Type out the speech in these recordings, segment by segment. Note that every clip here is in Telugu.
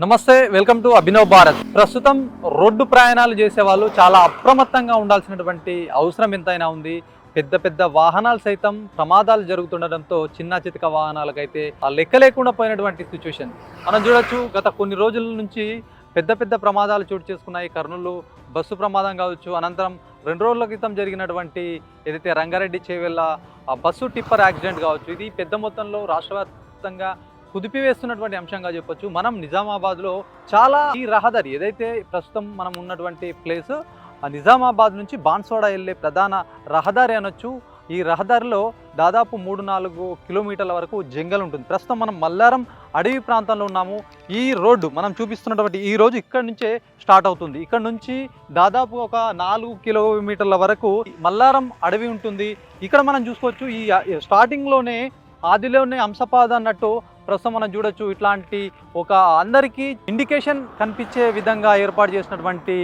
నమస్తే, వెల్కమ్ టు అభినవ్ భారత్. ప్రస్తుతం రోడ్డు ప్రయాణాలు చేసే వాళ్ళు చాలా అప్రమత్తంగా ఉండాల్సినటువంటి అవసరం ఎంతైనా ఉంది. పెద్ద పెద్ద వాహనాలు సైతం ప్రమాదాలు జరుగుతుండడంతో చిన్న చితక వాహనాలకైతే ఆ లెక్క లేకుండా పోయినటువంటి సిచ్యువేషన్ మనం చూడొచ్చు. గత కొన్ని రోజుల నుంచి పెద్ద పెద్ద ప్రమాదాలు చోటు చేసుకున్నాయి. కర్నూలు బస్సు ప్రమాదం కావచ్చు, అనంతరం 2 రోజుల క్రితం జరిగినటువంటి ఏదైతే రంగారెడ్డి చేవెళ్ళ ఆ బస్సు టిప్పర్ యాక్సిడెంట్ కావచ్చు. ఇది పెద్ద మొత్తంలో రాష్ట్ర వ్యాప్తంగా కుదిపివేస్తున్నటువంటి అంశంగా చెప్పొచ్చు. మనం నిజామాబాద్లో చాలా ఈ రహదారి ఏదైతే ప్రస్తుతం మనం ఉన్నటువంటి ప్లేస్ నిజామాబాద్ నుంచి బాన్స్వాడ వెళ్ళే ప్రధాన రహదారి అనొచ్చు. ఈ రహదారిలో దాదాపు 3-4 కిలోమీటర్ల వరకు జంగల్ ఉంటుంది. ప్రస్తుతం మనం మల్లారం అడవి ప్రాంతంలో ఉన్నాము. ఈ రోడ్డు మనం చూపిస్తున్నటువంటి ఈ రోజు ఇక్కడ నుంచే స్టార్ట్ అవుతుంది. ఇక్కడ నుంచి దాదాపు ఒక 4 కిలోమీటర్ల వరకు మల్లారం అడవి ఉంటుంది. ఇక్కడ మనం చూసుకోవచ్చు, ఈ స్టార్టింగ్లోనే ఆదిలోనే అంశపాద అన్నట్టు ప్రస్తుతం మనం చూడొచ్చు. ఇట్లాంటి ఒక అందరికీ ఇండికేషన్ కనిపించే విధంగా ఏర్పాటు చేసినటువంటి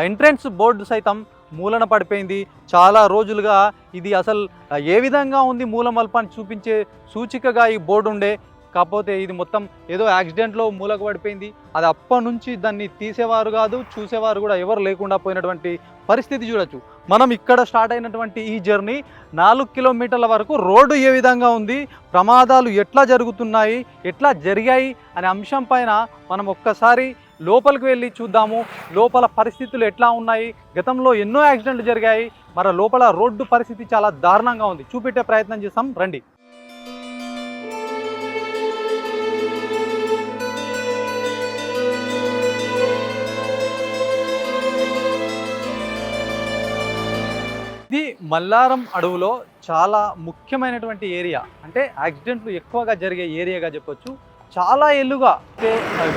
ఎంట్రన్స్ బోర్డు సైతం మూలన పడిపోయింది. చాలా రోజులుగా ఇది అసలు ఏ విధంగా ఉంది మూలమల్పాన్ని చూపించే సూచికగా ఈ బోర్డు ఉండే. కాకపోతే ఇది మొత్తం ఏదో యాక్సిడెంట్లో మూలకు పడిపోయింది. అది అప్పటి నుంచి దాన్ని తీసేవారు కాదు, చూసేవారు కూడా ఎవరు లేకుండా పోయినటువంటి పరిస్థితి చూడొచ్చు. మనం ఇక్కడ స్టార్ట్ అయినటువంటి ఈ జర్నీ 4 కిలోమీటర్ల వరకు రోడ్డు ఏ విధంగా ఉంది, ప్రమాదాలు ఎట్లా జరుగుతున్నాయి, ఎట్లా జరిగాయి అనే అంశం పైన మనం ఒక్కసారి లోపలికి వెళ్ళి చూద్దాము. లోపల పరిస్థితులు ఎట్లా ఉన్నాయి, గతంలో ఎన్నో యాక్సిడెంట్లు జరిగాయి, మరి లోపల రోడ్డు పరిస్థితి చాలా దారుణంగా ఉంది. చూపెట్టే ప్రయత్నం చేస్తాం, రండి. ఇది మల్లారం అడవులో చాలా ముఖ్యమైనటువంటి ఏరియా, అంటే యాక్సిడెంట్లు ఎక్కువగా జరిగే ఏరియాగా చెప్పొచ్చు. చాలా ఏళ్ళుగా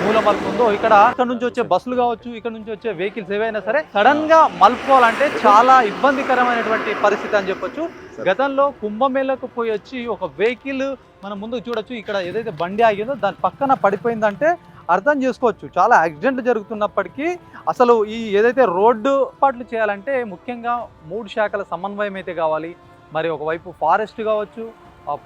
మూల మలుపు ఉందో ఇక్కడ నుంచి వచ్చే బస్సులు కావచ్చు, ఇక్కడ నుంచి వచ్చే వెహికల్స్ ఏవైనా సరే సడన్ గా మలుపుకోవాలంటే చాలా ఇబ్బందికరమైనటువంటి పరిస్థితి అని చెప్పొచ్చు. గతంలో కుంభమేళకు పోయి వచ్చి ఒక వెహికల్ మనం ముందుకు చూడొచ్చు. ఇక్కడ ఏదైతే బండి ఆగిందో దాని పక్కన పడిపోయిందంటే అర్థం చేసుకోవచ్చు. చాలా యాక్సిడెంట్లు జరుగుతున్నప్పటికీ అసలు ఈ ఏదైతే రోడ్డు ఏర్పాట్లు చేయాలంటే ముఖ్యంగా 3 శాఖల సమన్వయం అయితే కావాలి. మరి ఒకవైపు ఫారెస్ట్ కావచ్చు,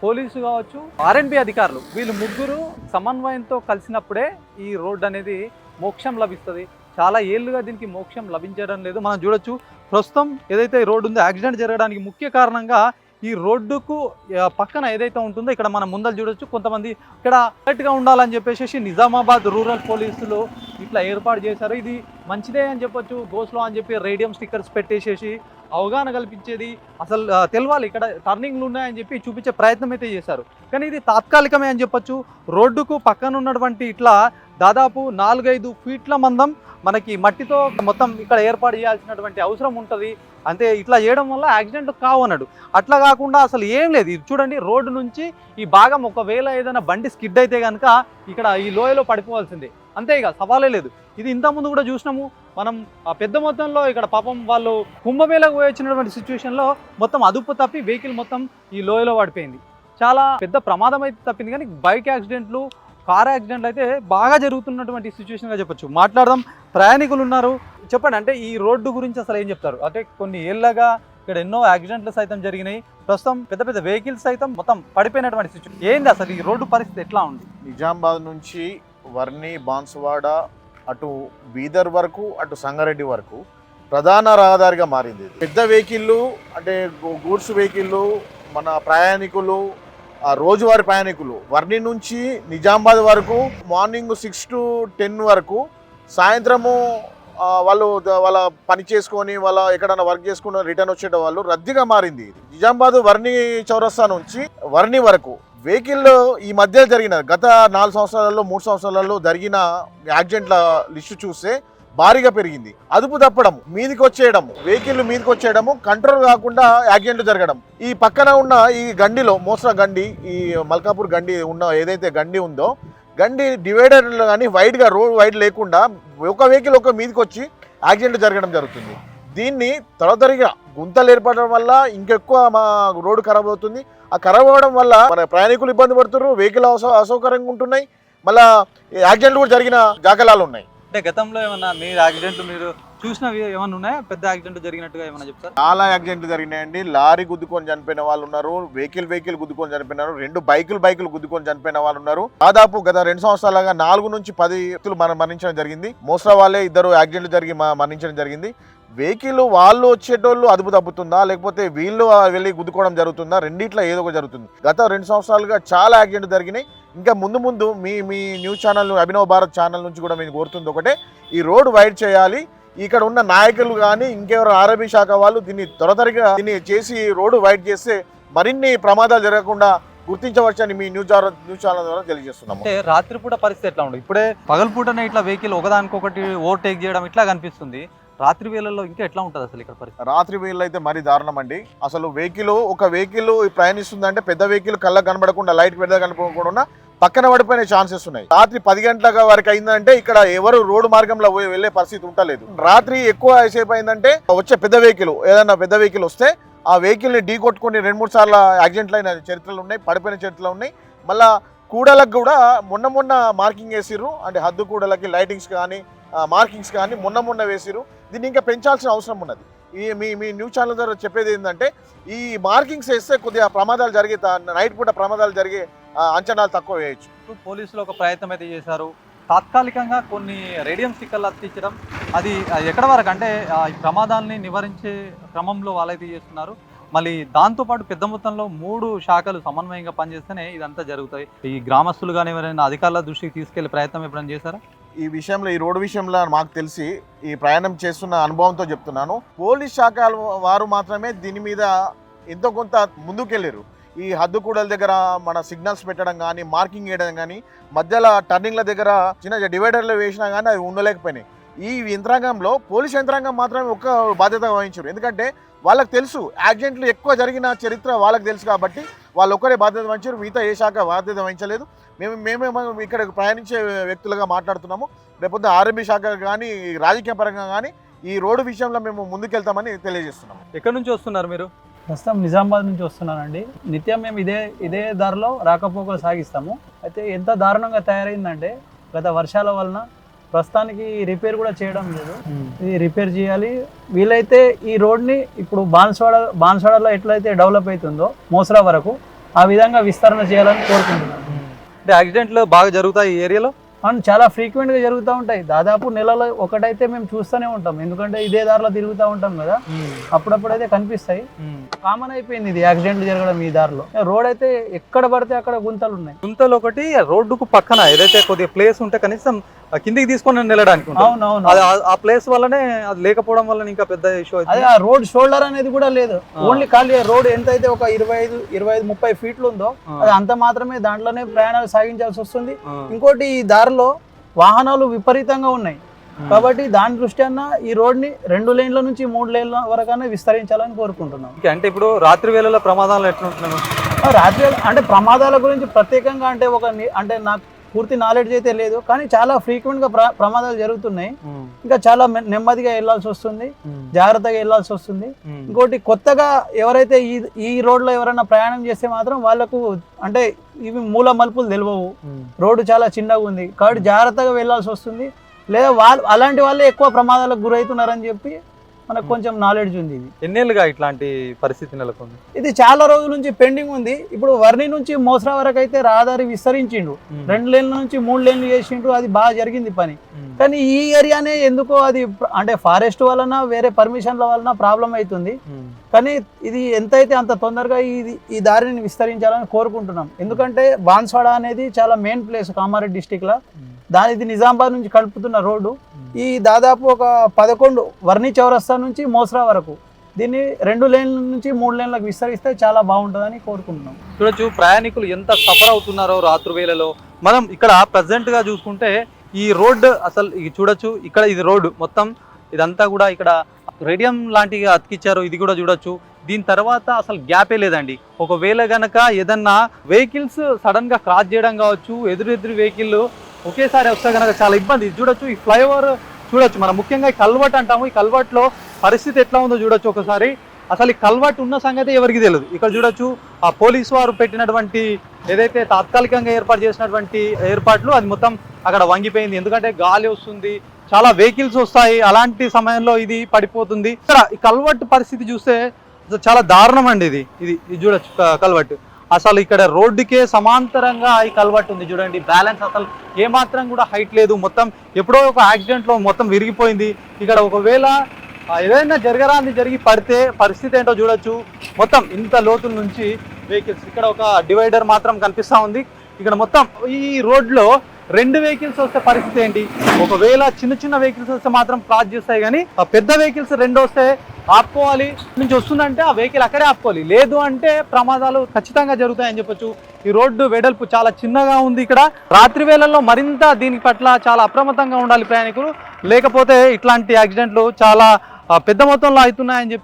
పోలీసు కావచ్చు, ఆర్ఎండ్బి అధికారులు, వీళ్ళు ముగ్గురు సమన్వయంతో కలిసినప్పుడే ఈ రోడ్డు అనేది మోక్షం లభిస్తుంది. చాలా ఏళ్ళుగా దీనికి మోక్షం లభించడం లేదు. మనం చూడొచ్చు, ప్రస్తుతం ఏదైతే ఈ రోడ్డు ఉందో యాక్సిడెంట్ జరగడానికి ముఖ్య కారణంగా ఈ రోడ్డుకు పక్కన ఏదైతే ఉంటుందో ఇక్కడ మనం ముందర చూడొచ్చు. కొంతమంది ఇక్కడ అలర్ట్గా ఉండాలని చెప్పేసి నిజామాబాద్ రూరల్ పోలీసులు ఇట్లా ఏర్పాటు చేశారు. ఇది మంచిదే అని చెప్పొచ్చు. గోస్లో అని చెప్పి రేడియం స్టిక్కర్స్ పెట్టేసేసి అవగాహన కల్పించేది, అసలు తెలవాలి ఇక్కడ టర్నింగ్లు ఉన్నాయని చెప్పి చూపించే ప్రయత్నం అయితే చేశారు. కానీ ఇది తాత్కాలికమే అని చెప్పొచ్చు. రోడ్డుకు పక్కన ఉన్నటువంటి ఇట్లా దాదాపు 4-5 ఫీట్ల మందం మనకి మట్టితో మొత్తం ఇక్కడ ఏర్పాటు చేయాల్సినటువంటి అవసరం ఉంటుంది. అంతే, ఇట్లా చేయడం వల్ల యాక్సిడెంట్ కావు అన్నాడు. అట్లా కాకుండా అసలు ఏం లేదు. ఇది చూడండి, రోడ్డు నుంచి ఈ భాగం ఒకవేళ ఏదైనా బండి స్కిడ్ అయితే కనుక ఇక్కడ ఈ లోయలో పడిపోవాల్సిందే, అంతే, ఇక సవాలే లేదు. ఇది ఇంతకుముందు కూడా చూసినాము మనం. పెద్ద మొత్తంలో ఇక్కడ పాపం వాళ్ళు కుంభమేళకు పోయి వచ్చినటువంటి సిచ్యువేషన్లో మొత్తం అదుపు తప్పి వెహికల్ మొత్తం ఈ లోయలో పడిపోయింది. చాలా పెద్ద ప్రమాదం అయితే తప్పింది. కానీ బైక్ యాక్సిడెంట్లు, కార్ యాక్సిడెంట్లు అయితే బాగా జరుగుతున్నటువంటి సిచ్యువేషన్గా చెప్పొచ్చు. మాట్లాడదాం, ప్రయాణికులు ఉన్నారు. చెప్పండి, అంటే ఈ రోడ్డు గురించి అసలు ఏం చెప్తారు? అంటే కొన్ని ఏళ్ళగా ఇక్కడ ఎన్నో యాక్సిడెంట్లు సైతం జరిగినాయి. ప్రస్తుతం పెద్ద పెద్ద వెహికల్స్ సైతం మొత్తం పడిపోయినటువంటి సిచ్యువేషన్. ఏంది అసలు ఈ రోడ్డు పరిస్థితి ఎట్లా ఉంది? నిజామాబాద్ నుంచి వర్ని, బాన్సువాడ, అటు బీదర్ వరకు, అటు సంగారెడ్డి వరకు ప్రధాన రహదారిగా మారింది. పెద్ద వెహికల్లు అంటే గూడ్స్ వెహికల్లు, మన ప్రయాణికులు, రోజువారి ప్రయాణికులు వర్ని నుంచి నిజామాబాద్ వరకు మార్నింగ్ 6 to 10 వరకు, సాయంత్రము వాళ్ళు వాళ్ళ పని చేసుకొని వాళ్ళ ఎక్కడైనా వర్క్ చేసుకుని రిటర్న్ వచ్చే వాళ్ళు రద్దీగా మారింది. నిజామాబాద్ వర్ని చౌరస్తా నుంచి వర్ని వరకు వెహికల్ ఈ మధ్య జరిగిన గత 4 సంవత్సరాలలో 3 సంవత్సరాలలో జరిగిన యాక్సిడెంట్ల లిస్టు చూస్తే భారీగా పెరిగింది. అదుపు తప్పడం, మీదికి వచ్చేయడం, వెహికల్ మీదికి వచ్చేయడము, కంట్రోల్ కాకుండా యాక్సిడెంట్లు జరగడం. ఈ పక్కన ఉన్న ఈ గండిలో మోసరా గండి, ఈ మల్కాపూర్ గండి ఉన్న ఏదైతే గండి ఉందో, గండి డివైడర్లు కానీ వైడ్గా రోడ్ వైడ్ లేకుండా ఒక వెహికల్ ఒక మీదికి వచ్చి యాక్సిడెంట్ జరగడం జరుగుతుంది. దీన్ని తరతరిగా గుంతలు ఏర్పడడం వల్ల ఇంకెక్కువ మా రోడ్డు ఖరాబ్ అవుతుంది. ఆ ఖరాబ్ అవ్వడం వల్ల మన ప్రయాణికులు ఇబ్బంది పడుతున్నారు, వెహికల్ అసౌకర్యంగా ఉంటున్నాయి, మళ్ళీ యాక్సిడెంట్లు కూడా జరిగిన జాగలాలు ఉన్నాయి. అంటే గతంలో ఏమన్నా మీరు యాక్సిడెంట్లు మీరు చూసినవి ఏమన్నా ఉన్నాయా? పెద్ద యాక్సిడెంట్ జరిగినట్టుగా ఏమన్నా చెప్తారా? చాలా యాక్సిడెంట్లు జరిగినాయండి. లారీ గుద్దుకొని చనిపోయిన వాళ్ళు ఉన్నారు, వెహికల్ గుద్దుకొని చనిపోయినారు, 2 బైకులు గుద్దుకొని చనిపోయిన వాళ్ళు ఉన్నారు. దాదాపు గత 2 సంవత్సరాలుగా 4 నుంచి 10 వ్యక్తులు మరణించడం జరిగింది. మోసరా వాళ్ళే 2 యాక్సిడెంట్లు జరిగి మరణించడం జరిగింది. వెహికల్ వాళ్ళు వచ్చేటోళ్ళు అదుపు తప్పుతుందా, లేకపోతే వీళ్ళు వెళ్ళి గుద్దుకోవడం జరుగుతుందా? రెండిట్లో ఏదో ఒకటి జరుగుతుంది. గత 2 సంవత్సరాలుగా చాలా యాక్సిడెంట్లు జరిగినాయి. ఇంకా ముందు మీ news channel Abhinav Bharat channel నుంచి కూడా మేము కోరుతుంది ఒకటే, ఈ రోడ్ వైడ్ చేయాలి. ఇక్కడ ఉన్న నాయకులు కానీ ఇంకెవరు ఆర్ఎంబీ శాఖ వాళ్ళు దీన్ని చేసి రోడ్డు వైడ్ చేస్తే మరిన్ని ప్రమాదాలు జరగకుండా గుర్తించవచ్చని మీ న్యూస్ ఛానల్ ద్వారా తెలియజేస్తున్నాము. అంటే రాత్రిపూట పరిస్థితి ఎట్లా ఉండదు? ఇప్పుడే పగలపూటనే ఇట్లా వెహికల్ ఒకదానికొకటి ఓవర్టేక్ చేయడం ఇట్లా కనిపిస్తుంది. రాత్రి వేళల్లో ఇంకా ఎట్లా ఉంటుంది అసలు ఇక్కడ పరిస్థితి? రాత్రి వేళల్లో అయితే మరీ దారుణం అండి. అసలు ఒక వెహికల్ ప్రయాణిస్తుందంటే పెద్ద వెహికల్ కళ్ళకు కనబడకుండా, లైట్ పెద్ద కనపడకుండా పక్కన పడిపోయిన ఛాన్సెస్ ఉన్నాయి. రాత్రి 10 గంటల వరకు అయిందంటే ఇక్కడ ఎవరు రోడ్డు మార్గంలో వెళ్ళే పరిస్థితి ఉండలేదు. రాత్రి ఎక్కువ సేపు అయిందంటే వచ్చే ఏదైనా పెద్ద వెహికల్ వస్తే ఆ వెహికల్ని ఢీ కొట్టుకుని 2-3 సార్లు యాక్సిడెంట్లు అయిన చరిత్రలు ఉన్నాయి, పడిపోయిన చరిత్రలు ఉన్నాయి. మళ్ళా కూడలకు కూడా మొన్న మార్కింగ్ వేసిర్రు. అంటే హద్దు కూడలకి లైటింగ్స్ కానీ మార్కింగ్స్ కానీ మొన్న వేసిర్రు. దీన్ని ఇంకా పెంచాల్సిన అవసరం ఉన్నది. మీ న్యూస్ ఛానల్ ద్వారా చెప్పేది ఏంటంటే ఈ మార్కింగ్స్ వేస్తే కొద్దిగా ప్రమాదాలు జరిగే, నైట్ పూట ప్రమాదాలు జరిగే అంచనాలు తక్కువ వేయచ్చు. పోలీసులు ఒక ప్రయత్నం అయితే చేశారు. తాత్కాలికంగా కొన్ని రేడియం స్టిక్కర్లు అతికించడం, అది ఎక్కడ వరకు అంటే ఈ ప్రమాదాలని నివారించే క్రమంలో వాళ్ళైతే చేస్తున్నారు. మళ్ళీ దాంతోపాటు పెద్ద మొత్తంలో 3 శాఖలు సమన్వయంగా పనిచేస్తేనే ఇదంతా జరుగుతాయి. ఈ గ్రామస్తులు కానీ ఎవరైనా అధికారుల దృష్టికి తీసుకెళ్లే ప్రయత్నం ఎప్పుడైనా చేశారా? ఈ రోడ్డు విషయంలో మాకు తెలిసి ఈ ప్రయాణం చేస్తున్న అనుభవంతో చెప్తున్నాను, పోలీస్ శాఖ వారు మాత్రమే దీని మీద ఎంతో కొంత ముందుకెళ్ళారు. ఈ హద్దు కూడల దగ్గర మన సిగ్నల్స్ పెట్టడం కానీ, మార్కింగ్ వేయడం కానీ, మధ్యలో టర్నింగ్ల దగ్గర చిన్న డివైడర్లు వేసినా కానీ అవి ఉండలేకపోయినాయి. ఈ యంత్రాంగంలో పోలీస్ యంత్రాంగం మాత్రమే ఒక బాధ్యత వహించారు. ఎందుకంటే వాళ్ళకి తెలుసు యాక్సిడెంట్లు ఎక్కువ జరిగిన చరిత్ర వాళ్ళకి తెలుసు కాబట్టి వాళ్ళు ఒక్కరే బాధ్యత వహించారు. మిగతా ఏ శాఖ బాధ్యత వహించలేదు. మేమే ఇక్కడ ప్రయాణించే వ్యక్తులుగా మాట్లాడుతున్నాము. రేపొద్దు ఆర్ఎంబీ శాఖ కానీ రాజకీయ పరంగా కానీ ఈ రోడ్డు విషయంలో మేము ముందుకెళ్తామని తెలియజేస్తున్నాము. ఎక్కడి నుంచి వస్తున్నారు మీరు? ప్రస్తుతం నిజామాబాద్ నుంచి వస్తున్నానండి. నిత్యం మేము ఇదే దారిలో రాకపోకలు సాగిస్తాము. అయితే ఎంత దారుణంగా తయారైందంటే గత వర్షాల వలన ప్రస్తుతానికి రిపేర్ కూడా చేయడం లేదు. ఇది రిపేర్ చేయాలి. వీలైతే ఈ రోడ్ని ఇప్పుడు బాన్స్వాడలో ఎట్లయితే డెవలప్ అవుతుందో మోసరా వరకు ఆ విధంగా విస్తరణ చేయాలని కోరుకుంటున్నాను. అంటే యాక్సిడెంట్లు బాగా జరుగుతాయి ఈ ఏరియాలో? అండ్ చాలా ఫ్రీక్వెంట్గా జరుగుతూ ఉంటాయి. దాదాపు నెలలో ఒకటైతే మేము చూస్తూనే ఉంటాం. ఎందుకంటే ఇదే దారిలో తిరుగుతూ ఉంటాం కదా, అప్పుడప్పుడైతే కనిపిస్తాయి. కామన్ అయిపోయింది ఇది యాక్సిడెంట్లు జరగడం ఈ దారిలో. రోడ్ అయితే ఎక్కడ పడితే అక్కడ గుంతలు ఉన్నాయి. గుంతలు ఒకటి, రోడ్డుకు పక్కన ఏదైతే కొద్దిగా ప్లేస్ ఉంటే కనీసం కిందికి తీసుకొని వెళ్ళడానికి అవునవును, ఆ ప్లేస్ వల్లనే అది లేకపోవడం వల్ల ఇంకా పెద్ద ఇష్యూ. అదే ఆ రోడ్ షోల్డర్ అనేది కూడా లేదు. ఓన్లీ ఖాళీ రోడ్ ఎంత అయితే ఒక 25-30 ఫీట్లు ఉందో అది అంత మాత్రమే, దాంట్లోనే ప్రయాణాలు సాగించాల్సి వస్తుంది. ఇంకోటి ఈ దారిలో వాహనాలు విపరీతంగా ఉన్నాయి కాబట్టి దాని దృష్ట్యాన ఈ రోడ్ ని 2 లేన్ల నుంచి 3 లేన్ల వరకనే విస్తరించాలని కోరుకుంటున్నాం. అంటే ఇప్పుడు రాత్రి వేళలో ప్రమాదాలు ఎట్లుంటున్నాను? రాత్రి అంటే ప్రమాదాల గురించి ప్రత్యేకంగా అంటే నాకు పూర్తి నాలెడ్జ్ అయితే లేదు, కానీ చాలా ఫ్రీక్వెంట్ గా ప్రమాదాలు జరుగుతున్నాయి. ఇంకా చాలా నెమ్మదిగా వెళ్లాల్సి వస్తుంది, జాగ్రత్తగా వెళ్లాల్సి వస్తుంది. ఇంకోటి కొత్తగా ఎవరైతే ఈ రోడ్ లో ఎవరైనా ప్రయాణం చేస్తే మాత్రం వాళ్ళకు అంటే ఇవి మూల మలుపులు తెలియవు, రోడ్డు చాలా చిన్నగా ఉంది కాబట్టి జాగ్రత్తగా వెళ్లాల్సి వస్తుంది. లేదా అలాంటి వాళ్ళే ఎక్కువ ప్రమాదాలకు గురవుతున్నారని చెప్పి మనకు కొంచెం నాలెడ్జ్ ఉంది. ఇది ఎన్నేళ్ళుగా ఇట్లాంటి పరిస్థితి నెలకొంది? ఇది చాలా రోజుల నుంచి పెండింగ్ ఉంది. ఇప్పుడు వర్ణి నుంచి మోసరా వరకు అయితే రహదారి విస్తరించిండు, 2 లేన్ల నుంచి 3 లేన్లు చేసిండు, అది బాగా జరిగింది పని. కానీ ఈ ఏరియానే ఎందుకో అది అంటే ఫారెస్ట్ వలన వేరే పర్మిషన్ల వలన ప్రాబ్లం అవుతుంది. కానీ ఇది ఎంతైతే అంత తొందరగా ఈ దారిని విస్తరించాలని కోరుకుంటున్నాం. ఎందుకంటే బాన్స్వాడ అనేది చాలా మెయిన్ ప్లేస్ కామారెడ్డి డిస్టిక్ లో. ఇది నిజామాబాద్ నుంచి కలుపుతున్న రోడ్డు. ఈ దాదాపు ఒక 11 వర్ణి చౌరస్తా నుంచి మోసరా వరకు దీన్ని 2 లేన్ల నుంచి 3 లేన్లకు విస్తరిస్తే చాలా బాగుంటుందని కోరుకుంటున్నాం. చూడొచ్చు ప్రయాణికులు ఎంత సఫర్ అవుతున్నారో రాత్రి వేళలో. మనం ఇక్కడ ప్రజెంట్ గా చూసుకుంటే ఈ రోడ్డు అసలు చూడొచ్చు, ఇక్కడ ఇది రోడ్డు మొత్తం ఇదంతా కూడా ఇక్కడ రేడియం లాంటిగా అతికిచ్చారు. ఇది కూడా చూడొచ్చు. దీని తర్వాత అసలు గ్యాపే లేదండి. ఒకవేళ గనక ఏదన్నా వెహికల్స్ సడన్ గా క్రాస్ చేయడం కావచ్చు, ఎదురు వెహికల్ ఒకేసారి వస్తే కనుక చాలా ఇబ్బంది. చూడొచ్చు ఈ ఫ్లైఓవర్ చూడొచ్చు. మనం ముఖ్యంగా ఈ కల్వర్ట్ అంటాము. ఈ కల్వర్ట్లో పరిస్థితి ఎట్లా ఉందో చూడొచ్చు ఒకసారి. అసలు ఈ కల్వర్ట్ ఉన్న సంగతి ఎవరికి తెలియదు. ఇక్కడ చూడొచ్చు ఆ పోలీసు వారు పెట్టినటువంటి ఏదైతే తాత్కాలికంగా ఏర్పాటు చేసినటువంటి ఏర్పాట్లు అది మొత్తం అక్కడ వంగిపోయింది. ఎందుకంటే గాలి వస్తుంది, చాలా వెహికల్స్ వస్తాయి, అలాంటి సమయంలో ఇది పడిపోతుంది. ఇక్కడ ఈ కల్వర్ట్ పరిస్థితి చూస్తే చాలా దారుణం అండి. ఇది చూడొచ్చు కల్వర్ట్. అసలు ఇక్కడ రోడ్డుకే సమాంతరంగా ఈ కల్వర్ట్ ఉంది చూడండి. బ్యాలెన్స్ అసలు ఏమాత్రం కూడా హైట్ లేదు. మొత్తం ఎప్పుడో ఒక యాక్సిడెంట్లో మొత్తం విరిగిపోయింది. ఇక్కడ ఒకవేళ ఏదైనా జరిగి పడితే పరిస్థితి ఏంటో చూడొచ్చు. మొత్తం ఇంత లోతుల నుంచి వెహికల్స్. ఇక్కడ ఒక డివైడర్ మాత్రం కనిపిస్తూ ఉంది. ఇక్కడ మొత్తం ఈ రోడ్లో 2 వెహికల్స్ వస్తే పరిస్థితి ఏంటి? ఒకవేళ చిన్న వెహికల్స్ వస్తే మాత్రం క్రాస్ చేస్తాయి, కానీ ఆ పెద్ద వెహికల్స్ 2 వస్తే ఆపుకోవాలి. నుంచి వస్తుందంటే ఆ వెహికల్ అక్కడే ఆపుకోవాలి, లేదు అంటే ప్రమాదాలు ఖచ్చితంగా జరుగుతాయని చెప్పొచ్చు. ఈ రోడ్డు వెడల్పు చాలా చిన్నగా ఉంది. ఇక్కడ రాత్రి వేళల్లో మరింత దీని పట్ల చాలా అప్రమత్తంగా ఉండాలి ప్రయాణికులు, లేకపోతే ఇట్లాంటి యాక్సిడెంట్లు చాలా పెద్ద మొత్తంలో అవుతున్నాయని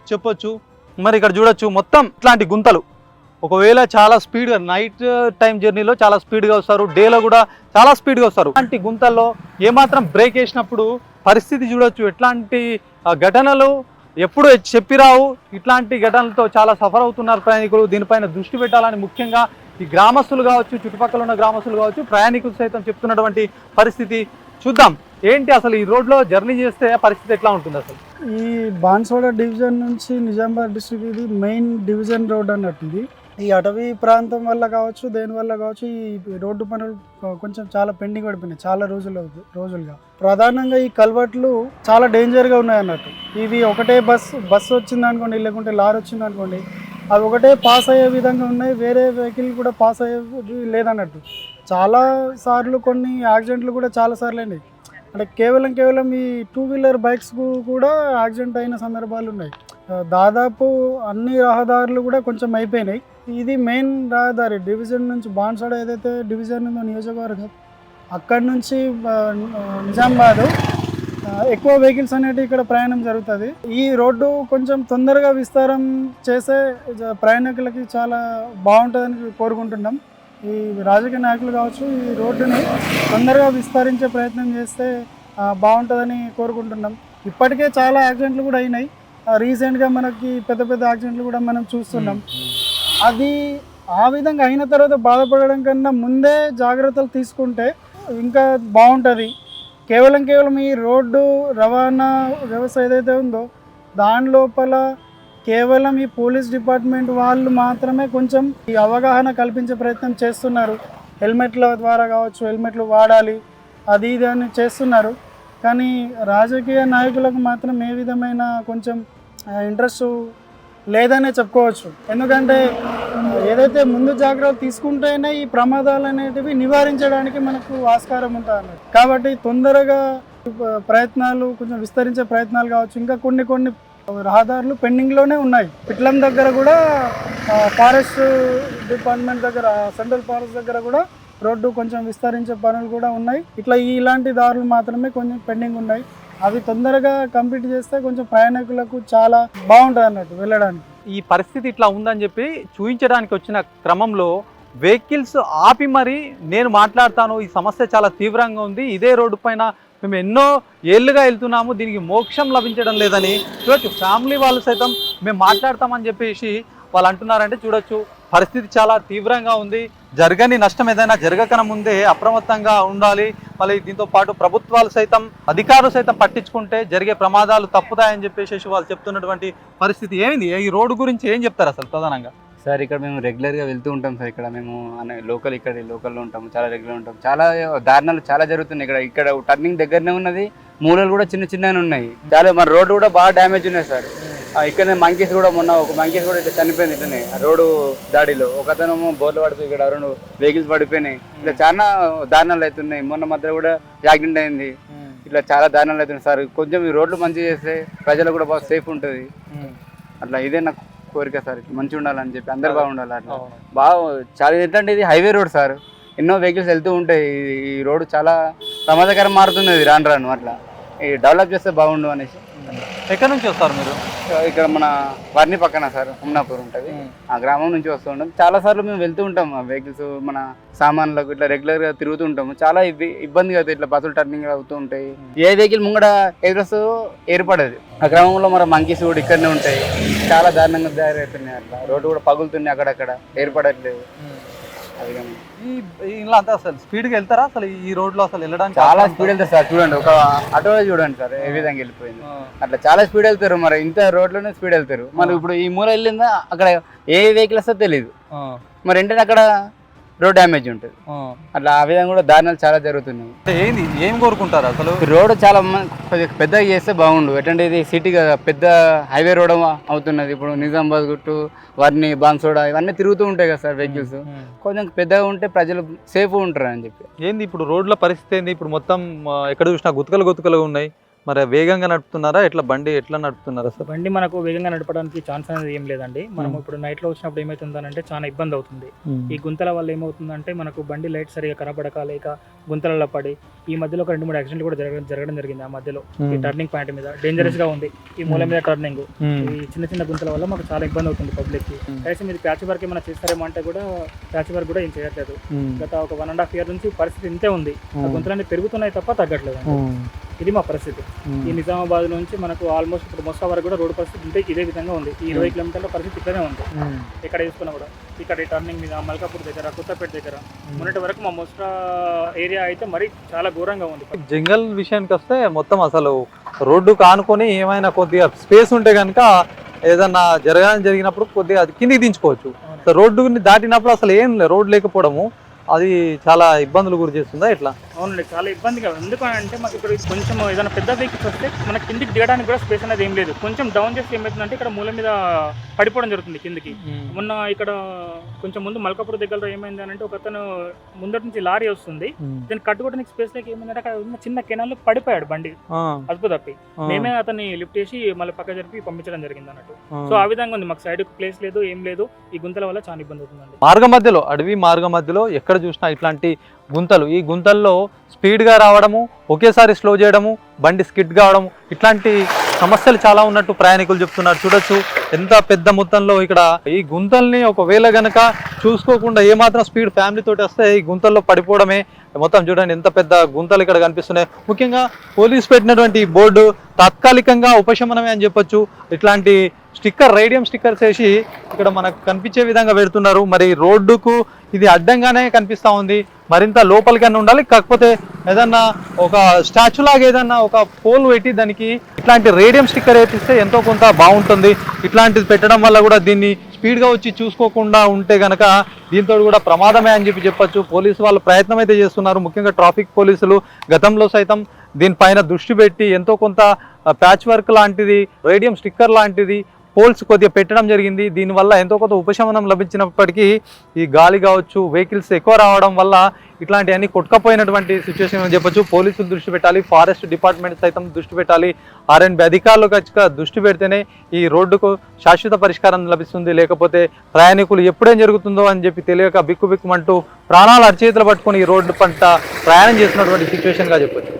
చెప్పొచ్చు. మరి ఇక్కడ చూడొచ్చు మొత్తం ఇట్లాంటి గుంతలు. ఒకవేళ చాలా స్పీడ్గా నైట్ టైం జర్నీలో చాలా స్పీడ్గా వస్తారు, డేలో కూడా చాలా స్పీడ్గా వస్తారు. ఇట్లాంటి గుంతల్లో ఏమాత్రం బ్రేక్ వేసినప్పుడు పరిస్థితి చూడొచ్చు. ఎట్లాంటి ఘటనలు ఎప్పుడు చెప్పిరావు. ఇట్లాంటి ఘటనలతో చాలా సఫర్ అవుతున్నారు ప్రయాణికులు. దీనిపైన దృష్టి పెట్టాలని ముఖ్యంగా ఈ గ్రామస్తులు కావచ్చు, చుట్టుపక్కల ఉన్న గ్రామస్తులు కావచ్చు, ప్రయాణికులు సైతం చెప్తున్నటువంటి పరిస్థితి. చూద్దాం ఏంటి అసలు ఈ రోడ్లో జర్నీ చేస్తే పరిస్థితి ఎట్లా ఉంటుంది అసలు. ఈ బాన్స్వాడ డివిజన్ నుంచి నిజామాబాద్ డిస్ట్రిక్ట్ ఇది మెయిన్ డివిజన్ రోడ్ అన్నట్టు. ఇది ఈ అటవీ ప్రాంతం వల్ల కావచ్చు, దేని వల్ల కావచ్చు, ఈ రోడ్డు పనులు కొంచెం చాలా పెండింగ్ పడిపోయినాయి చాలా రోజులుగా. ప్రధానంగా ఈ కల్వర్ట్లు చాలా డేంజర్గా ఉన్నాయి అన్నట్టు. ఇవి ఒకటే బస్సు వచ్చింది అనుకోండి, లేకుంటే లారీ వచ్చింది అనుకోండి, అవి ఒకటే పాస్ అయ్యే విధంగా ఉన్నాయి. వేరే వెహికల్ కూడా పాస్ అయ్యేది లేదన్నట్టు. చాలా సార్లు కొన్ని యాక్సిడెంట్లు కూడా చాలా సార్లు అయినాయి. అంటే కేవలం ఈ 2 వీలర్ బైక్స్ కూడా యాక్సిడెంట్ అయిన సందర్భాలు ఉన్నాయి. దాదాపు అన్ని రహదారులు కూడా కొంచెం అయిపోయినాయి. ఇది మెయిన్ రహదారి డివిజన్ నుంచి బాన్స్వాడ ఏదైతే డివిజన్ ఉందో నియోజకవర్గం, అక్కడి నుంచి నిజామాబాద్ ఎక్కువ వెహికల్స్ అనేవి ఇక్కడ ప్రయాణం జరుగుతుంది. ఈ రోడ్డు కొంచెం తొందరగా విస్తారం చేసే ప్రయాణికులకి చాలా బాగుంటుందని కోరుకుంటున్నాం. ఈ రాజకీయ నాయకులు కావచ్చు ఈ రోడ్డుని తొందరగా విస్తరించే ప్రయత్నం చేస్తే బాగుంటుందని కోరుకుంటున్నాం. ఇప్పటికే చాలా యాక్సిడెంట్లు కూడా అయినాయి. రీసెంట్గా మనకి పెద్ద యాక్సిడెంట్లు కూడా మనం చూస్తున్నాం. అది ఆ విధంగా అయిన తర్వాత బాధపడడం కన్నా ముందే జాగ్రత్తలు తీసుకుంటే ఇంకా బాగుంటుంది. కేవలం ఈ రోడ్డు రవాణా వ్యవస్థ ఏదైతే ఉందో దాని లోపల కేవలం ఈ పోలీస్ డిపార్ట్మెంట్ వాళ్ళు మాత్రమే కొంచెం ఈ అవగాహన కల్పించే ప్రయత్నం చేస్తున్నారు. హెల్మెట్ల ద్వారా కావచ్చు, హెల్మెట్లు వాడాలి అది ఇది అని చేస్తున్నారు. కానీ రాజకీయ నాయకులకు మాత్రం ఏ విధమైన కొంచెం ఇంట్రెస్ట్ లేదనే చెప్పుకోవచ్చు. ఎందుకంటే ఏదైతే ముందు జాగ్రత్తలు తీసుకుంటేనే ఈ ప్రమాదాలు అనేటివి నివారించడానికి మనకు ఆస్కారం ఉంటుంది అన్నట్టు. కాబట్టి తొందరగా ప్రయత్నాలు కొంచెం విస్తరించే ప్రయత్నాలు కావచ్చు. ఇంకా కొన్ని రహదారులు పెండింగ్లోనే ఉన్నాయి. పిట్లం దగ్గర కూడా ఫారెస్ట్ డిపార్ట్మెంట్ దగ్గర, సెంట్రల్ ఫారెస్ట్ దగ్గర కూడా రోడ్డు కొంచెం విస్తరించే పనులు కూడా ఉన్నాయి. ఇలాంటి దారులు మాత్రమే కొంచెం పెండింగ్ ఉన్నాయి. అవి తొందరగా కంప్లీట్ చేస్తే కొంచెం ప్రయాణికులకు చాలా బాగుంటుంది అన్నట్టు వెళ్ళడానికి. ఈ పరిస్థితి ఇట్లా ఉందని చెప్పి చూపించడానికి వచ్చిన క్రమంలో వెహికల్స్ ఆపి మరి నేను మాట్లాడతాను, ఈ సమస్య చాలా తీవ్రంగా ఉంది, ఇదే రోడ్డు పైన మేము ఎన్నో ఏళ్ళుగా వెళ్తున్నాము, దీనికి మోక్షం లభించడం లేదని చూడొచ్చు. ఫ్యామిలీ వాళ్ళు సైతం మేము మాట్లాడతామని చెప్పేసి వాళ్ళు అంటున్నారంటే చూడొచ్చు. పరిస్థితి చాలా తీవ్రంగా ఉంది. జరగని నష్టం ఏదైనా జరగకన ముందే అప్రమత్తంగా ఉండాలి. మళ్ళీ దీంతో పాటు ప్రభుత్వాలు సైతం, అధికారులు సైతం పట్టించుకుంటే జరిగే ప్రమాదాలు తప్పుతాయని చెప్పేసి వాళ్ళు చెప్తున్నటువంటి పరిస్థితి. ఏంది ఈ రోడ్డు గురించి ఏం చెప్తారు అసలు ప్రధానంగా? సార్ ఇక్కడ మేము రెగ్యులర్గా వెళ్తూ ఉంటాం సార్. ఇక్కడ మేము లోకల్లో ఉంటాము, చాలా రెగ్యులర్ ఉంటాం. చాలా దారుణాలు చాలా జరుగుతున్నాయి. ఇక్కడ టర్నింగ్ దగ్గరనే ఉన్నది, మూలలు కూడా చిన్నగానే ఉన్నాయి. చాలా మన రోడ్డు కూడా బాగా డ్యామేజ్ ఉన్నాయి సార్. ఇక్కడనే మంకీస్ కూడా ఒక మంకీస్ కూడా ఇట్లా చనిపోయింది. ఇట్లనే రోడ్డు దాడిలో ఒకతను బోర్లు పడుతుంది, ఇక్కడ 2 వెహికల్స్ పడిపోయినాయి. ఇట్లా చాలా దారుణాలు అవుతున్నాయి. మొన్న మధ్య కూడా యాక్సిడెంట్ అయింది. ఇట్లా చాలా దారుణాలు అవుతున్నాయి సార్. కొంచెం ఈ రోడ్లు మంచిగా చేస్తే ప్రజలకు కూడా బాగా సేఫ్ ఉంటుంది. అట్లా ఇదే నాకు కోరిక సార్. మంచిగా ఉండాలని చెప్పి అందరు బాగుండాలి. అట్లా బాగా చాలా ఏంటంటే ఇది హైవే రోడ్ సార్. ఎన్నో వెహికల్స్ వెళ్తూ ఉంటాయి. ఈ రోడ్డు చాలా ప్రమాదకరం మారుతున్నది రాను. అట్లా డెవలప్ చేస్తే బాగుండు అనేసి. ఎక్కడి నుంచి వస్తారు మీరు? ఇక్కడ మన వర్ణి పక్కన సార్ హుమ్నాపూర్ ఉంటుంది, ఆ గ్రామం నుంచి వస్తూ ఉంటాం. చాలా సార్లు మేము వెళ్తూ ఉంటాం, ఆ వెహికల్స్ మన సామాన్లకు ఇట్లా రెగ్యులర్ గా తిరుగుతూ ఉంటాము. చాలా ఇబ్బంది అవుతుంది, ఇట్లా బస్సులు టర్నింగ్ అవుతూ ఉంటాయి. ఏ వెహికల్ ముంగడ ఎదురొస్తూ ఏర్పడదు. ఆ గ్రామంలో మన మంకీస్ కూడా ఇక్కడనే ఉంటాయి, చాలా దారుణంగా తయారవుతున్నాయి. అట్లా రోడ్డు కూడా పగులుతున్నాయి, అక్కడక్కడ ఏర్పడట్లేదు. అది కానీ ఇలా అంతా అసలు స్పీడ్గా వెళ్తారా అసలు ఈ రోడ్లో అసలు వెళ్ళడానికి? చాలా స్పీడ్ వెళ్తారు సార్. చూడండి, ఒక ఆటో చూడండి సార్ ఏ విధంగా వెళ్ళిపోయింది. అట్లా చాలా స్పీడ్ వెళ్తారు. మరి ఇంత రోడ్లోనే స్పీడ్ వెళ్తారు. మరి ఇప్పుడు ఈ మూల వెళ్ళిందా అక్కడ ఏ వెహికల్ వస్తుందో తెలియదు. మరి ఏంటంటే అక్కడ రోడ్ డ్యామేజ్ ఉంటుంది. అట్లా ఆ విధంగా కూడా దారుణాలు చాలా జరుగుతున్నాయి. ఏంది ఏం కోరుకుంటారు అసలు? రోడ్ చాలా పెద్దగా చేస్తే బాగుండు. ఎట్లంటే ఇది సిటీ కదా, పెద్ద హైవే రోడ్ అవుతున్నది. ఇప్పుడు నిజామాబాద్ గుట్టు, వర్ణి, బాన్సోడా ఇవన్నీ తిరుగుతూ ఉంటాయి కదా సార్ వెహికల్స్. కొంచెం పెద్దగా ఉంటే ప్రజలు సేఫ్ ఉంటారు అని చెప్పి. ఏంది ఇప్పుడు రోడ్ల పరిస్థితి ఏంది? ఇప్పుడు మొత్తం ఎక్కడ చూసినా గుతకలు ఉన్నాయి. మరి వేగంగా నడుపుతున్నారా? బండి ఎట్లా నడుపుతున్నారా సార్? బండి మనకు వేగంగా నడపడానికి ఛాన్స్ అనేది ఏం లేదండి. మనం ఇప్పుడు నైట్ లో వచ్చినప్పుడు ఏమవుతుందంటే చాలా ఇబ్బంది అవుతుంది. ఈ గుంతల వల్ల ఏమవుతుందంటే మనకు బండి లైట్ సరిగా కనబడక, లేక గుంతలలో పడి ఈ మధ్యలో ఒక 2-3 యాక్సిడెంట్లు కూడా జరగడం జరిగింది. ఆ మధ్యలో ఈ టర్నింగ్ పాయింట్ మీద డేంజరస్ గా ఉంది. ఈ మూల మీద టర్నింగ్, ఈ చిన్న గుంతల వల్ల మాకు చాలా ఇబ్బంది అవుతుంది పబ్లిక్ కి. కనీసం మీరు ప్యాచ్ వర్క్ ఏమైనా చేస్తారేమో అంటే కూడా ప్యాచ్ వర్క్ కూడా ఏం చేయట్లేదు. గత ఒక 1.5 year నుంచి పరిస్థితి ఇంతే ఉంది. ఆ గుంతలన్నీ పెరుగుతున్నాయి తప్ప తగ్గట్లేదు. ఇది మా పరిస్థితి. ఈ నిజామాబాద్ నుంచి మనకు ఆల్మోస్ట్ ఇప్పుడు మొస్తా వరకు కూడా రోడ్డు పరిస్థితి ఇంతే ఇదే విధంగా ఉంది. ఈ 20 kilometerల పరిస్థితి ఇక్కడే ఉంది. ఇక్కడ చూసుకున్నా కూడా ఇక్కడ ఈ టర్నింగ్ మీద మల్కాపూర్ దగ్గర, కొత్తపేట దగ్గర మొన్నటి వరకు మా మొస్తా ఏరియా అయితే మరి చాలా ఘోరంగా ఉంది. జంగల్ విషయానికి వస్తే మొత్తం అసలు రోడ్డు కానుకొని ఏమైనా కొద్దిగా స్పేస్ ఉంటే కనుక ఏదన్నా జరిగినప్పుడు కొద్దిగా అది కిందికి దించుకోవచ్చు. రోడ్డుని దాటినప్పుడు అసలు ఏం లేదు, రోడ్డు లేకపోవడము అది చాలా ఇబ్బందులు గురి చేస్తుందా ఎట్లా? అవునండి, చాలా ఇబ్బందిగా. ఎందుకంటే మాకు ఇప్పుడు కొంచెం ఏదైనా పెద్ద వెహికల్స్ వస్తే మన కిందికి దిగడానికి కూడా స్పేస్ అనేది ఏం లేదు. కొంచెం డౌన్ చేస్తే ఏమవుతుందంటే ఇక్కడ మూల మీద పడిపోవడం జరుగుతుంది కిందికి. మొన్న ఇక్కడ కొంచెం ముందు మల్కాపూర్ దగ్గర ఏమైంది అంటే ఒక అతను ముందటి నుంచి లారీ వస్తుంది, దాన్ని కట్టుకోవడానికి స్పేస్ లేక ఏమైందంటే అక్కడ ఉన్న చిన్న కెనాల్లో పడిపోయాడు బండి అదుపు తప్పి. మేమే అతన్ని లిఫ్ట్ చేసి మళ్ళీ పక్క జరిపి పంపించడం జరిగింది అన్నట్టు. సో ఆ విధంగా ఉంది, మాకు సైడ్ ప్లేస్ లేదు, ఏం లేదు. ఈ గుంతల వల్ల చాలా ఇబ్బంది అవుతుందండి. అడవి మార్గ మధ్యలో ఎక్కడ చూసినా ఇట్లాంటి గుంతలు, ఈ గుంతల్లో స్పీడ్గా రావడము, ఒకేసారి స్లో చేయడము, బండి స్కిడ్ కావడము, ఇట్లాంటి సమస్యలు చాలా ఉన్నట్టు ప్రయాణికులు చెప్తున్నారు. చూడొచ్చు ఎంత పెద్ద మొత్తంలో ఇక్కడ ఈ గుంతల్ని ఒకవేళ గనక చూసుకోకుండా ఏమాత్రం స్పీడ్ ఫ్యామిలీ తోటి వస్తే ఈ గుంతల్లో పడిపోవడమే. మొత్తం చూడండి ఎంత పెద్ద గుంతలు ఇక్కడ కనిపిస్తున్నాయి. ముఖ్యంగా పోలీసు పెట్టినటువంటి బోర్డు తాత్కాలికంగా ఉపశమనమే అని చెప్పొచ్చు. ఇట్లాంటి రేడియం స్టిక్కర్స్ వేసి ఇక్కడ మనకు కనిపించే విధంగా పెడుతున్నారు. మరి రోడ్డుకు ఇది అడ్డంగానే కనిపిస్తూ ఉంది, మరింత లోపలికన్నా ఉండాలి. కాకపోతే ఏదన్నా ఒక స్టాచ్యూ లాగా ఏదన్నా ఒక పోల్ పెట్టి దానికి ఇట్లాంటి రేడియం స్టిక్కర్ వేపిస్తే ఎంతో కొంత బాగుంటుంది. ఇట్లాంటిది పెట్టడం వల్ల కూడా దీన్ని స్పీడ్గా వచ్చి చూసుకోకుండా ఉంటే కనుక దీంతో కూడా ప్రమాదమే అని చెప్పొచ్చు. పోలీసు వాళ్ళు ప్రయత్నం అయితే చేస్తున్నారు. ముఖ్యంగా ట్రాఫిక్ పోలీసులు గతంలో సైతం దీనిపైన దృష్టి పెట్టి ఎంతో కొంత ప్యాచ్ వర్క్ లాంటిది, రేడియం స్టిక్కర్ లాంటిది పోల్స్ కొద్దిగా పెట్టడం జరిగింది. దీనివల్ల ఎంతో కొంత ఉపశమనం లభించినప్పటికీ ఈ గాలి కావచ్చు, వెహికల్స్ ఎక్కువ రావడం వల్ల ఇట్లాంటివన్నీ కొట్టుకపోయినటువంటి సిచ్యువేషన్ అని చెప్పొచ్చు. పోలీసులు దృష్టి పెట్టాలి, ఫారెస్ట్ డిపార్ట్మెంట్ సైతం దృష్టి పెట్టాలి, R&B అధికారులు ఖచ్చితంగా దృష్టి పెడితేనే ఈ రోడ్డుకు శాశ్వత పరిష్కారం లభిస్తుంది. లేకపోతే ప్రయాణికులు ఎప్పుడేం జరుగుతుందో అని చెప్పి తెలియక బిక్కుబిక్కుమంటూ ప్రాణాలు అరచేతులు పట్టుకొని ఈ రోడ్డు పంట ప్రయాణం చేస్తున్నటువంటి సిచ్యువేషన్గా చెప్పొచ్చు.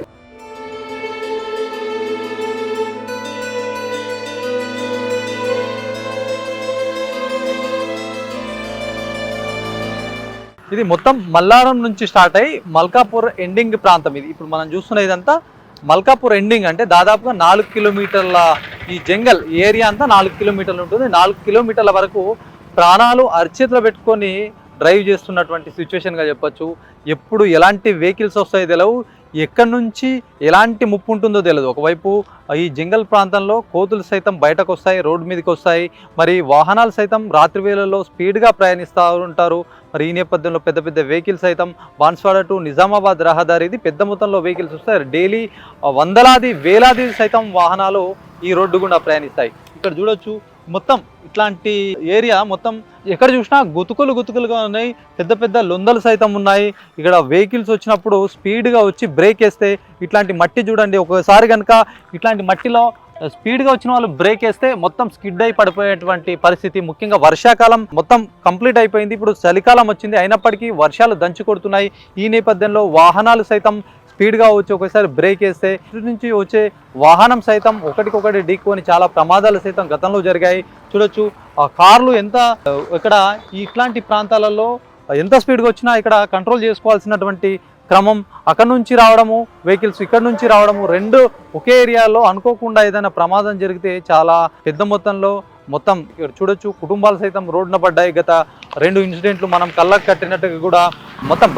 ఇది మొత్తం మల్లారం నుంచి స్టార్ట్ అయ్యి మల్కాపూర్ ఎండింగ్ ప్రాంతం. ఇది ఇప్పుడు మనం చూస్తున్న ఇదంతా మల్కాపూర్ ఎండింగ్, అంటే దాదాపుగా 4 kilometerల ఈ జంగల్ ఏరియా అంతా 4 kilometerలు ఉంటుంది. 4 kilometerల వరకు ప్రాణాలు అరచేతులు పెట్టుకొని డ్రైవ్ చేస్తున్నటువంటి సిచ్యువేషన్గా చెప్పొచ్చు. ఎప్పుడు ఎలాంటి వెహికల్స్ వస్తాయో తెలియవు, ఎక్కడి నుంచి ఎలాంటి ముప్పు ఉంటుందో తెలియదు. ఒకవైపు ఈ జంగల్ ప్రాంతంలో కోతులు సైతం బయటకు వస్తాయి, రోడ్డు మీదకి వస్తాయి. మరి వాహనాలు సైతం రాత్రి వేళల్లో స్పీడ్గా ప్రయాణిస్తూ ఉంటారు. మరి ఈ నేపథ్యంలో పెద్ద పెద్ద వెహికల్స్ సైతం బాన్స్వాడ టు నిజామాబాద్ రహదారి ఇది పెద్ద మొత్తంలో వెహికల్స్ వస్తాయి. డైలీ వందలాది వేలాది సైతం వాహనాలు ఈ రోడ్డు గుండా ప్రయాణిస్తాయి. ఇక్కడ చూడొచ్చు మొత్తం ఇట్లాంటి ఏరియా మొత్తం ఎక్కడ చూసినా గుతుకులుగా ఉన్నాయి. పెద్ద పెద్ద లొందలు సైతం ఉన్నాయి. ఇక్కడ వెహికల్స్ వచ్చినప్పుడు స్పీడ్గా వచ్చి బ్రేక్ వేస్తే ఇట్లాంటి మట్టి చూడండి, ఒకసారి కనుక ఇట్లాంటి మట్టిలో స్పీడ్గా వచ్చిన వాళ్ళు బ్రేక్ వేస్తే మొత్తం స్కిడ్ అయి పడిపోయేటువంటి పరిస్థితి. ముఖ్యంగా వర్షాకాలం మొత్తం కంప్లీట్ అయిపోయింది, ఇప్పుడు చలికాలం వచ్చింది, అయినప్పటికీ వర్షాలు దంచి కొడుతున్నాయి. ఈ నేపథ్యంలో వాహనాలు సైతం స్పీడ్గా వచ్చి ఒకసారి బ్రేక్ వేస్తే ఇటు నుంచి వచ్చే వాహనం సైతం ఒకటికొకటి ఢీకొని చాలా ప్రమాదాలు సైతం గతంలో జరిగాయి. చూడొచ్చు ఆ కార్లు ఎంత ఇక్కడ ఇట్లాంటి ప్రాంతాలలో ఎంత స్పీడ్గా వచ్చినా ఇక్కడ కంట్రోల్ చేసుకోవాల్సినటువంటి క్రమం, అక్కడ నుంచి రావడము వెహికల్స్ ఇక్కడ నుంచి రావడము, రెండు ఒకే ఏరియాలో అనుకోకుండా ఏదైనా ప్రమాదం జరిగితే చాలా పెద్ద మొత్తంలో మొత్తం ఇక్కడ చూడొచ్చు కుటుంబాలు సైతం రోడ్డున పడ్డాయి. గత 2 ఇన్సిడెంట్లు మనం కళ్ళకు కట్టినట్టుగా కూడా మొత్తం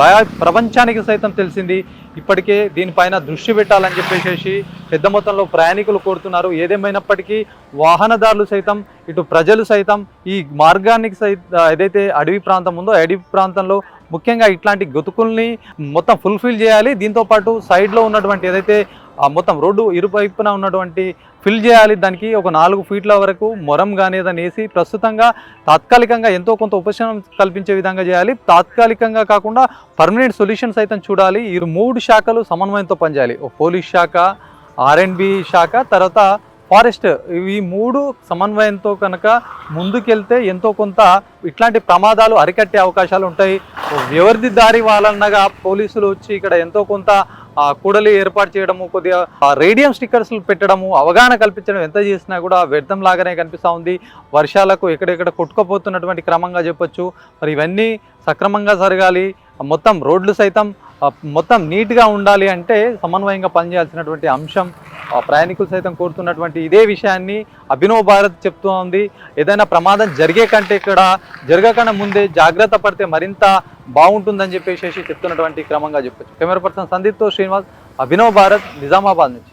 ప్రపంచానికి సైతం తెలిసింది. ఇప్పటికే దీనిపైన దృష్టి పెట్టాలని చెప్పేసి పెద్ద మొత్తంలో ప్రయాణికులు కోరుతున్నారు. ఏదేమైనప్పటికీ వాహనదారులు సైతం ఇటు ప్రజలు సైతం ఈ మార్గానికి ఏదైతే అడవి ప్రాంతం ఉందో అడవి ప్రాంతంలో ముఖ్యంగా ఇట్లాంటి గతుకుల్ని మొత్తం ఫుల్ఫిల్ చేయాలి. దీంతోపాటు సైడ్లో ఉన్నటువంటి ఏదైతే మొత్తం రోడ్డు ఇరువైపున ఉన్నటువంటి ఫిల్ చేయాలి. దానికి ఒక 4 ఫీట్ల వరకు మొరం కానీ ఏదైనా వేసి ప్రస్తుతంగా తాత్కాలికంగా ఎంతో కొంత ఉపశమనం కల్పించే విధంగా చేయాలి. తాత్కాలికంగా కాకుండా పర్మనెంట్ సొల్యూషన్స్ అయితే చూడాలి. ఈ 3 శాఖలు సమన్వయంతో పనిచేయాలి. పోలీస్ శాఖ, R&B శాఖ, తర్వాత ఫారెస్ట్, ఈ 3 సమన్వయంతో కనుక ముందుకెళ్తే ఎంతో కొంత ఇట్లాంటి ప్రమాదాలు అరికట్టే అవకాశాలు ఉంటాయి. ఎవరిది దారి వాళ్ళన్నగా పోలీసులు వచ్చి ఇక్కడ ఎంతో కొంత కూడలి ఏర్పాటు చేయడము, కొద్దిగా రేడియం స్టిక్కర్స్లు పెట్టడము, అవగాహన కల్పించడం ఎంత చేసినా కూడా వ్యర్థం లాగానే కనిపిస్తూ ఉంది. వర్షాలకు ఎక్కడెక్కడ కొట్టుకుపోతున్నటువంటి క్రమంగా చెప్పొచ్చు. మరి ఇవన్నీ సక్రమంగా జరగాలి, మొత్తం రోడ్లు సైతం మొత్తం నీట్గా ఉండాలి అంటే సమన్వయంగా పనిచేయాల్సినటువంటి అంశం ప్రయాణికులు సైతం కోరుతున్నటువంటి ఇదే విషయాన్ని అభినవ్ భారత్ చెప్తూ ఉంది. ఏదైనా ప్రమాదం జరిగే కంటే ఇక్కడ జరగకుండా ముందే జాగ్రత్త పడితే మరింత బాగుంటుందని చెప్పేసి చెప్తున్నటువంటి క్రమంగా చెప్పొచ్చు. కెమెరా పర్సన్ సందీప్తో శ్రీనివాస్, అభినవ్ భారత్, నిజామాబాద్ నుంచి.